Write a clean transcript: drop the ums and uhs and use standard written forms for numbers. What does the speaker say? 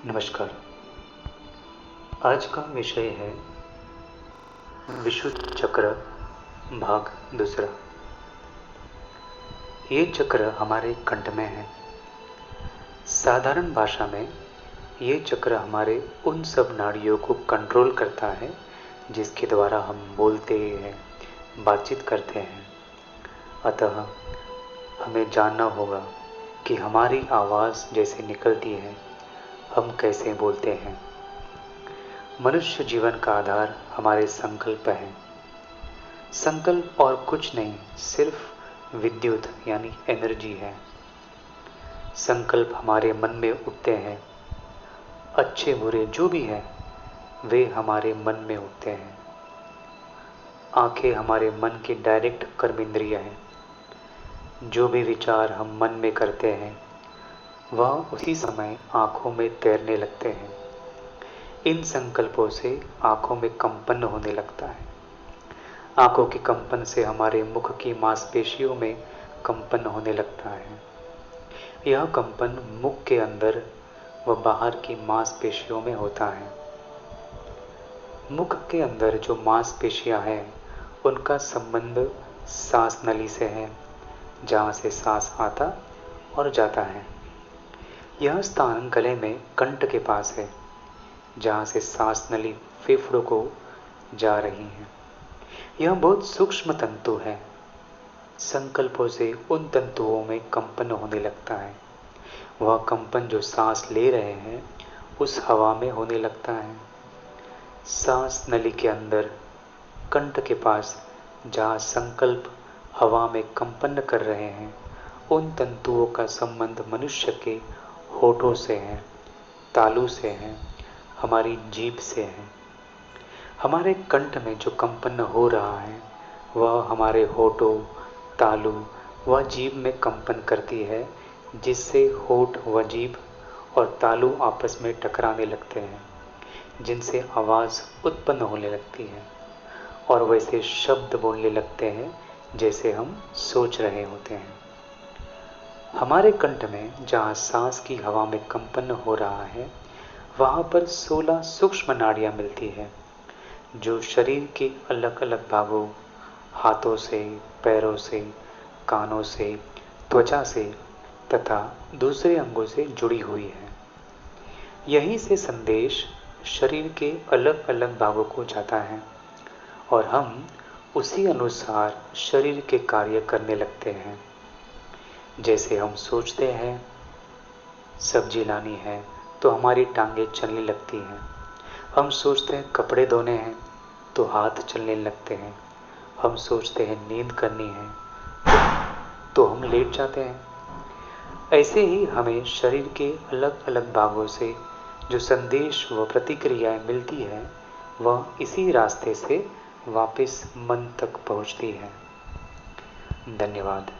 नमस्कार। आज का विषय है विशुद्ध चक्र भाग दूसरा। ये चक्र हमारे कंठ में है। साधारण भाषा में ये चक्र हमारे उन सब नाड़ियों को कंट्रोल करता है जिसके द्वारा हम बोलते हैं, बातचीत करते हैं। अतः हमें जानना होगा कि हमारी आवाज़ जैसे निकलती है, हम कैसे बोलते हैं। मनुष्य जीवन का आधार हमारे संकल्प हैं। संकल्प और कुछ नहीं, सिर्फ विद्युत यानी एनर्जी है। संकल्प हमारे मन में उठते हैं। अच्छे बुरे जो भी है वे हमारे मन में उठते हैं। आंखें हमारे मन की डायरेक्ट कर्मेंद्रिय हैं। जो भी विचार हम मन में करते हैं वह उसी समय आंखों में तैरने लगते हैं। इन संकल्पों से आंखों में कंपन होने लगता है। आंखों के कंपन से हमारे मुख की मांसपेशियों में कंपन होने लगता है। यह कंपन मुख के अंदर व बाहर की मांसपेशियों में होता है। मुख के अंदर जो मांसपेशियां हैं उनका संबंध सांस नली से है, जहाँ से सांस आता और जाता है। यह स्थान गले में कंठ के पास है, जहाँ से सांस नली फेफड़ों को जा रही है। यह बहुत सूक्ष्म तंतु है। संकल्पों से उन तंतुओं में कंपन होने लगता है। वह कंपन जो सांस ले रहे हैं उस हवा में होने लगता है। सांस नली के अंदर कंठ के पास जहाँ संकल्प हवा में कंपन कर रहे हैं, उन तंतुओं का संबंध मनुष्य के होठों से है, तालू से है, हमारी जीभ से है। हमारे कंठ में जो कंपन हो रहा है वह हमारे होठों, तालू व जीभ में कंपन करती है, जिससे होठ व जीभ और तालू आपस में टकराने लगते हैं, जिनसे आवाज़ उत्पन्न होने लगती है और वैसे शब्द बोलने लगते हैं जैसे हम सोच रहे होते हैं। हमारे कंठ में जहाँ सांस की हवा में कंपन हो रहा है वहाँ पर 16 सूक्ष्म नाड़ियाँ मिलती है, जो शरीर के अलग अलग भागों, हाथों से, पैरों से, कानों से, त्वचा से तथा दूसरे अंगों से जुड़ी हुई है। यहीं से संदेश शरीर के अलग अलग भागों को जाता है और हम उसी अनुसार शरीर के कार्य करने लगते हैं। जैसे हम सोचते हैं सब्जी लानी है तो हमारी टांगें चलने लगती हैं। हम सोचते हैं कपड़े धोने हैं तो हाथ चलने लगते हैं। हम सोचते हैं नींद करनी है तो हम लेट जाते हैं। ऐसे ही हमें शरीर के अलग अलग भागों से जो संदेश व प्रतिक्रियाएं मिलती है वह इसी रास्ते से वापस मन तक पहुंचती है। धन्यवाद।